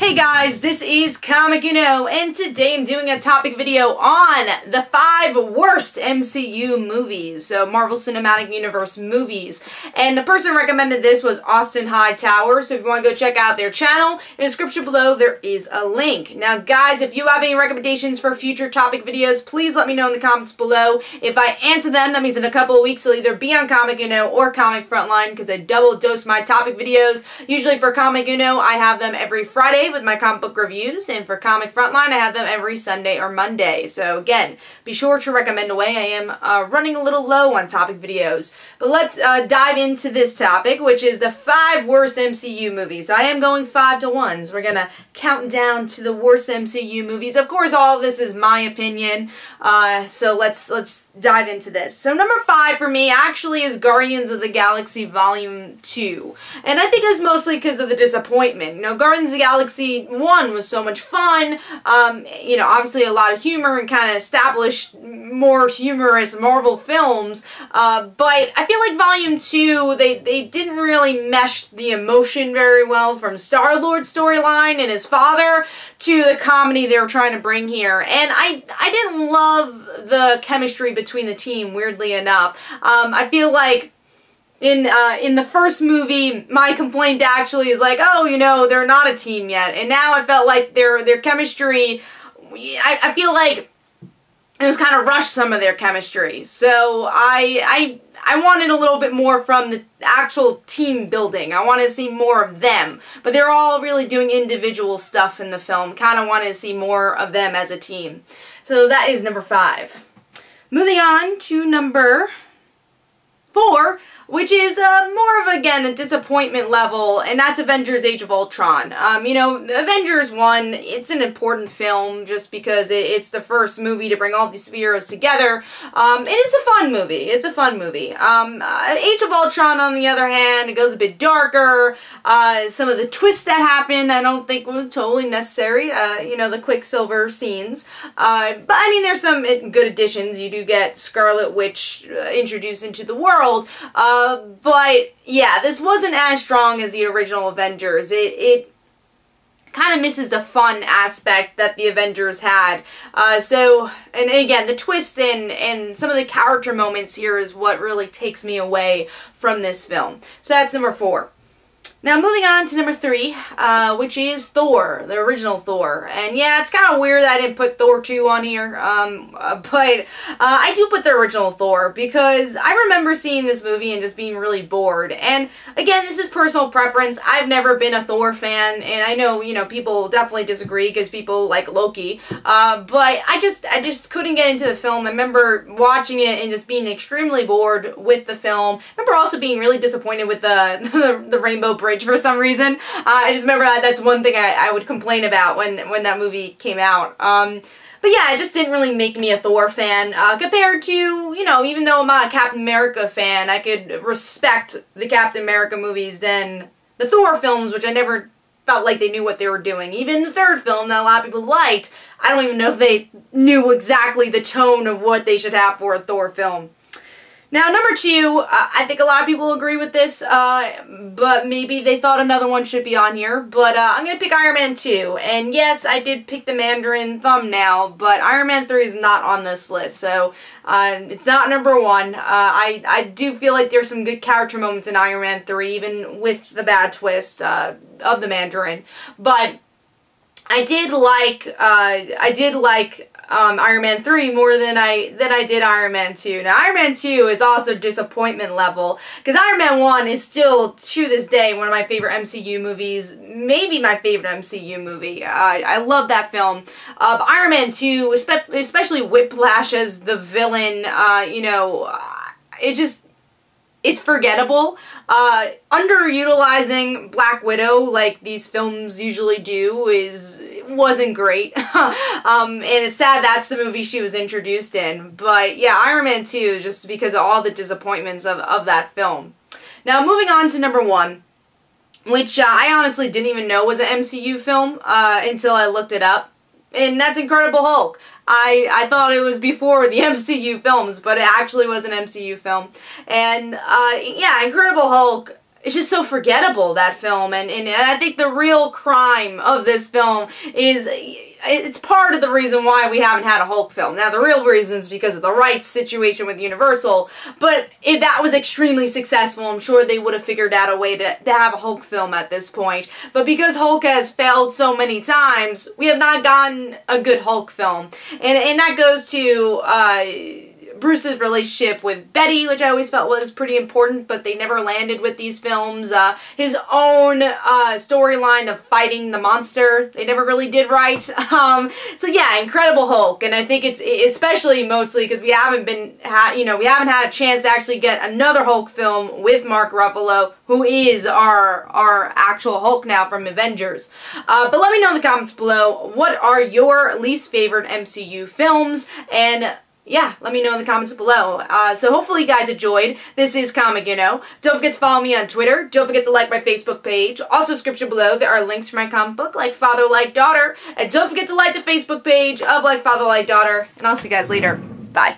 Hey guys, this is Comic and today I'm doing a topic video on the 5 worst MCU movies, so Marvel Cinematic Universe movies. And the person who recommended this was Hightower, so if you want to go check out their channel, in the description below there is a link. Now guys, if you have any recommendations for future topic videos, please let me know in the comments below. If I answer them, that means in a couple of weeks they'll either be on Comic or Comic Frontline, because I double dose my topic videos. Usually for Comic I have them every Friday with my comic book reviews, and for Comic Frontline I have them every Sunday or Monday. So again, be sure to recommend away. I am running a little low on topic videos. But let's dive into this topic, which is the 5 worst MCU movies. So I am going 5 to 1. So we're gonna count down to the worst MCU movies. Of course, all of this is my opinion. So let's dive into this. So number 5 for me actually is Guardians of the Galaxy Volume 2. And I think it's mostly because of the disappointment. You know, Guardians of the Galaxy 1 was so much fun. You know, obviously a lot of humor and kind of established more humorous Marvel films. But I feel like Volume 2, they didn't really mesh the emotion very well from Star-Lord's storyline and his father to the comedy they were trying to bring here. And I didn't love the chemistry between the team, weirdly enough. I feel like in the first movie, my complaint actually is like, oh, you know, they're not a team yet. And now I felt like their chemistry, I feel like it was kind of rushed, some of their chemistry. So I wanted a little bit more from the actual team building. I wanted to see more of them. But they're all really doing individual stuff in the film. Kind of wanted to see more of them as a team. So that is number 5. Moving on to number 4, which is more of, again, a disappointment level, and that's Avengers Age of Ultron. You know, Avengers 1, it's an important film just because it's the first movie to bring all these superheroes together, and it's a fun movie. It's a fun movie. Age of Ultron, on the other hand, it goes a bit darker. Some of the twists that happen, I don't think were totally necessary. You know, the Quicksilver scenes. But, I mean, there's some good additions. You do get Scarlet Witch introduced into the world, but yeah, this wasn't as strong as the original Avengers. It kind of misses the fun aspect that the Avengers had. And again, the twists and some of the character moments here is what really takes me away from this film. So that's number 4. Now moving on to number 3, which is Thor, the original Thor. And yeah, it's kind of weird that I didn't put Thor 2 on here, but I do put the original Thor because I remember seeing this movie and just being really bored. And again, this is personal preference. I've never been a Thor fan, and I know, you know, people definitely disagree because people like Loki, but I just couldn't get into the film. I remember watching it and just being extremely bored with the film. I remember also being really disappointed with the Rainbow Bridge for some reason. I just remember that's one thing I would complain about when that movie came out. But yeah, it just didn't really make me a Thor fan, compared to, you know, even though I'm not a Captain America fan, I could respect the Captain America movies than the Thor films, which I never felt like they knew what they were doing. Even the third film that a lot of people liked, I don't even know if they knew exactly the tone of what they should have for a Thor film. Now, number 2, I think a lot of people agree with this, but maybe they thought another one should be on here, but I'm going to pick Iron Man 2. And yes, I did pick the Mandarin thumbnail, but Iron Man 3 is not on this list, so it's not number 1. I do feel like there's some good character moments in Iron Man 3, even with the bad twist of the Mandarin. But I did like Iron Man 3 more than I did Iron Man 2. Now, Iron Man 2 is also disappointment level, because Iron Man 1 is still, to this day, one of my favorite MCU movies, maybe my favorite MCU movie. I love that film. Iron Man 2, especially Whiplash as the villain, you know, it's forgettable. Underutilizing Black Widow, like these films usually do, wasn't great. And it's sad that's the movie she was introduced in. But yeah, Iron Man 2, just because of all the disappointments of that film. Now moving on to number 1, which I honestly didn't even know was an MCU film until I looked it up. And that's Incredible Hulk. I thought it was before the MCU films, but it actually was an MCU film. And yeah, Incredible Hulk it's just so forgettable, that film, and I think the real crime of this film is, it's part of the reason why we haven't had a Hulk film. Now, the real reason is because of the rights situation with Universal, but if that was extremely successful, I'm sure they would have figured out a way to have a Hulk film at this point. But because Hulk has failed so many times, we have not gotten a good Hulk film. And that goes to, Bruce's relationship with Betty, which I always felt was pretty important, but they never landed with these films. His own storyline of fighting the monster, they never really did right. So yeah, Incredible Hulk, and I think it's especially mostly because we haven't we haven't had a chance to actually get another Hulk film with Mark Ruffalo, who is our actual Hulk now from Avengers. But let me know in the comments below, what are your least favorite MCU films, and yeah, let me know in the comments below. So hopefully you guys enjoyed. This is Comic You Know. Don't forget to follow me on Twitter. Don't forget to like my Facebook page. Also, description below, there are links for my comic book, Like Father, Like Daughter. And don't forget to like the Facebook page of Like Father, Like Daughter. And I'll see you guys later. Bye.